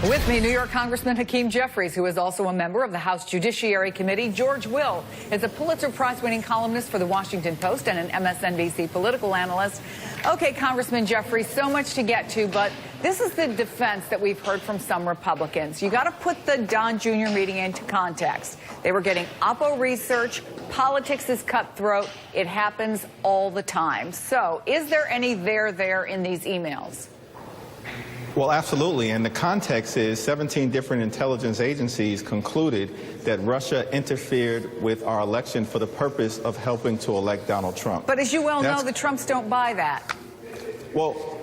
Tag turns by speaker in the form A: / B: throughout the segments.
A: With me, New York Congressman Hakeem Jeffries, who is also a member of the House Judiciary Committee. George Will is a Pulitzer Prize-winning columnist for The Washington Post and an MSNBC political analyst. Okay, Congressman Jeffries, so much to get to, but this is the defense that we've heard from some Republicans. You got to put the Don Jr. meeting into context. They were getting Oppo research. Politics is cutthroat. It happens all the time. So is there any there in these emails?
B: Well, absolutely. And the context is 17 different intelligence agencies concluded that Russia interfered with our election for the purpose of helping to elect Donald Trump.
A: But as you well know, the Trumps don't buy that.
B: Well,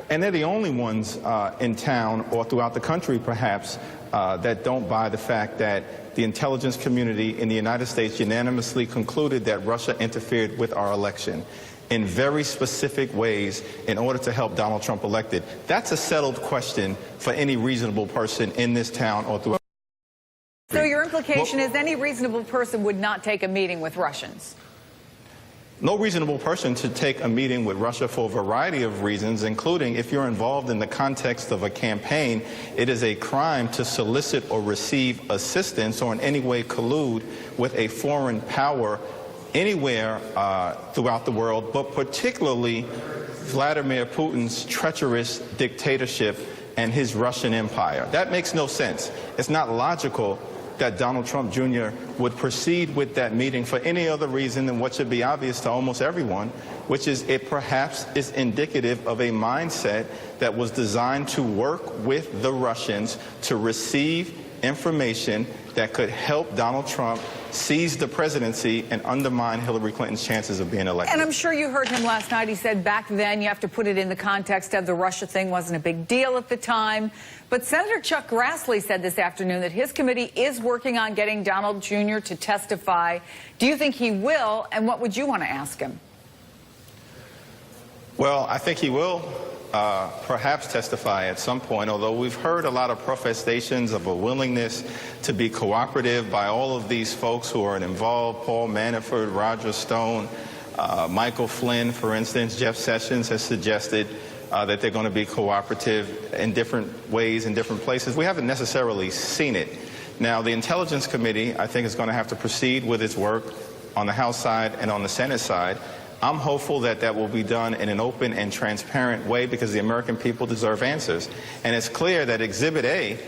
B: and they're the only ones in town or throughout the country, perhaps, that don't buy the fact that the intelligence community in the United States unanimously concluded that Russia interfered with our election in very specific ways in order to help Donald Trump elected. That's a settled question for any reasonable person in this town or throughout.
A: So your implication is any reasonable person would not take a meeting with Russians?
B: No reasonable person should take a meeting with Russia for a variety of reasons, including if you're involved in the context of a campaign, it is a crime to solicit or receive assistance or in any way collude with a foreign power anywhere throughout the world, but particularly Vladimir Putin's treacherous dictatorship and his Russian empire. That makes no sense. It's not logical that Donald Trump Jr. would proceed with that meeting for any other reason than what should be obvious to almost everyone, which is it perhaps is indicative of a mindset that was designed to work with the Russians to receive information that could help Donald Trump seize the presidency and undermine Hillary Clinton's chances of being elected.
A: And I'm sure you heard him last night. He said back then you have to put it in the context of the Russia thing wasn't a big deal at the time. But Senator Chuck Grassley said this afternoon that his committee is working on getting Donald Jr. to testify. Do you think he will? And what would you want to ask him?
B: Well, I think he will perhaps testify at some point, although we've heard a lot of protestations of a willingness to be cooperative by all of these folks who are involved: Paul Manafort, Roger Stone, Michael Flynn, for instance. Jeff Sessions has suggested that they're going to be cooperative in different ways in different places. We haven't necessarily seen it. Now, the Intelligence Committee, I think, is going to have to proceed with its work on the House side and on the Senate side. I'm hopeful that that will be done in an open and transparent way because the American people deserve answers. And it's clear that Exhibit A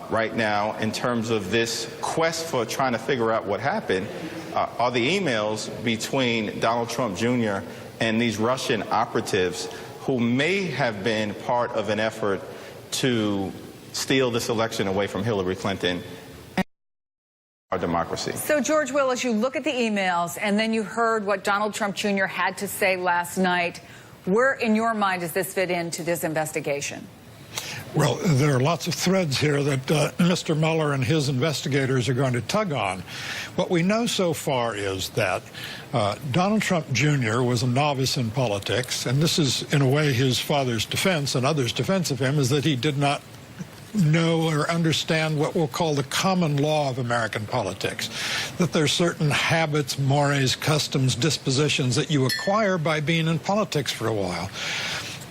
B: right now, in terms of this quest for trying to figure out what happened, are the emails between Donald Trump Jr. and these Russian operatives who may have been part of an effort to steal this election away from Hillary Clinton. Our democracy.
A: So, George Will, as you look at the emails and then you heard what Donald Trump Jr. had to say last night, where in your mind does this fit into this investigation?
C: Well, there are lots of threads here that Mr. Mueller and his investigators are going to tug on. What we know so far is that Donald Trump Jr. was a novice in politics, and this is, in a way, his father's defense and others' defense of him, is that he did not know or understand what we'll call the common law of American politics, that there are certain habits, mores, customs, dispositions that you acquire by being in politics for a while.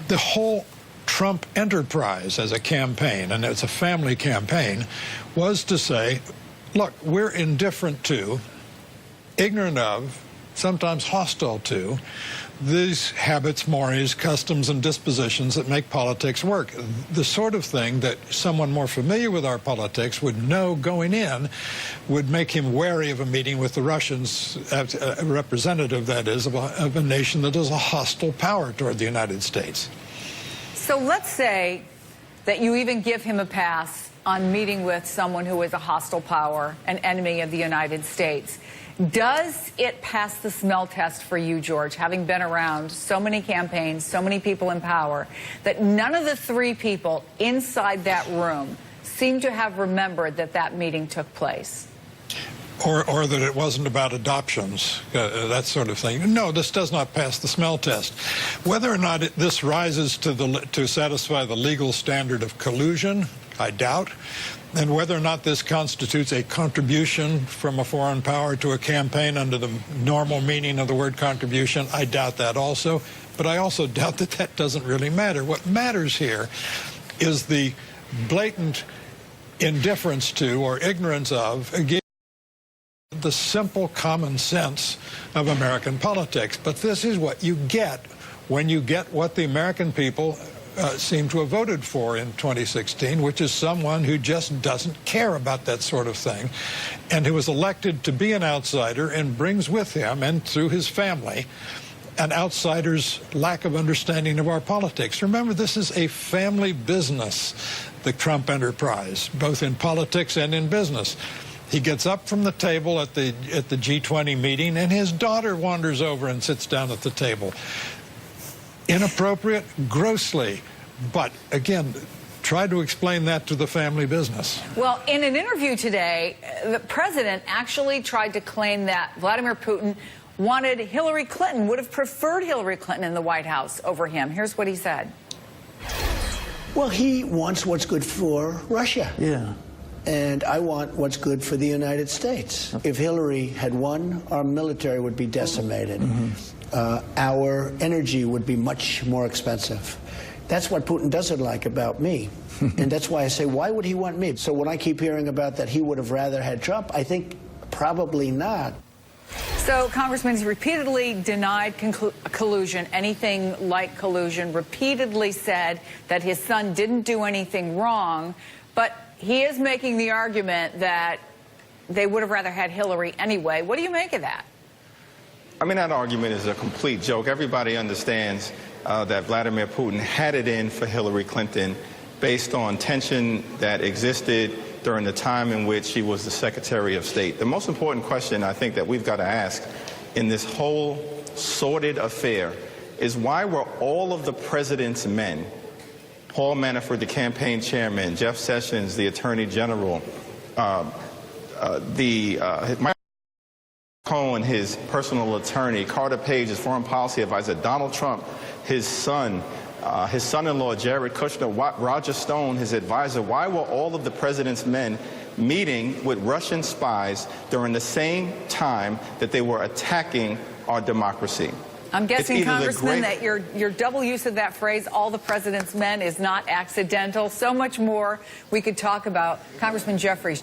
C: The whole Trump enterprise as a campaign, and it's a family campaign, was to say, look, we're indifferent to, ignorant of, sometimes hostile to, these habits, mores, customs, and dispositions that make politics work. The sort of thing that someone more familiar with our politics would know going in would make him wary of a meeting with the Russians, a representative, that is, of a nation that is a hostile power toward the United States.
A: So let's say that you even give him a pass on meeting with someone who is a hostile power, an enemy of the United States. Does it pass the smell test for you, George, having been around so many campaigns, so many people in power, that none of the three people inside that room seem to have remembered that that meeting took place?
C: Or that it wasn't about adoptions, that sort of thing. No, this does not pass the smell test. Whether or not this rises to satisfy the legal standard of collusion, I doubt. And whether or not this constitutes a contribution from a foreign power to a campaign under the normal meaning of the word contribution, I doubt that also. But I also doubt that that doesn't really matter. What matters here is the blatant indifference to or ignorance of, again, the simple common sense of American politics. But this is what you get when you get what the American people seem to have voted for in 2016, which is someone who just doesn't care about that sort of thing, and who was elected to be an outsider and brings with him and through his family an outsider's lack of understanding of our politics. Remember, this is a family business, the Trump enterprise, both in politics and in business. He gets up from the table at the G20 meeting, and his daughter wanders over and sits down at the table. Inappropriate, grossly, but again, try to explain that to the family business.
A: Well, in an interview today, the president actually tried to claim that Vladimir Putin wanted Hillary Clinton, would have preferred Hillary Clinton in the White House over him. Here's what he said.
D: Well, he wants what's good for Russia.
E: Yeah.
D: And I want what's good for the United States. If Hillary had won, our military would be decimated. Our energy would be much more expensive. That's what Putin doesn't like about me. And that's why I say, why would he want me? So when I keep hearing about that he would have rather had Trump, I think probably not.
A: So, Congressman, he's repeatedly denied collusion, anything like collusion, repeatedly said that his son didn't do anything wrong, but he is making the argument that they would have rather had Hillary anyway. What do you make of that?
B: I mean, that argument is a complete joke. Everybody understands that Vladimir Putin had it in for Hillary Clinton based on tension that existed during the time in which she was the Secretary of State. The most important question I think that we've got to ask in this whole sordid affair is why were all of the president's men, Paul Manafort, the campaign chairman, Jeff Sessions, the Attorney General, Mike Cohen, his personal attorney, Carter Page, his foreign policy advisor, Donald Trump, his son-in-law, Jared Kushner, Roger Stone, his advisor, why were all of the president's men meeting with Russian spies during the same time that they were attacking our democracy?
A: I'm guessing, Congressman, that your double use of that phrase, all the president's men, is not accidental. So much more we could talk about. Congressman Jeffries.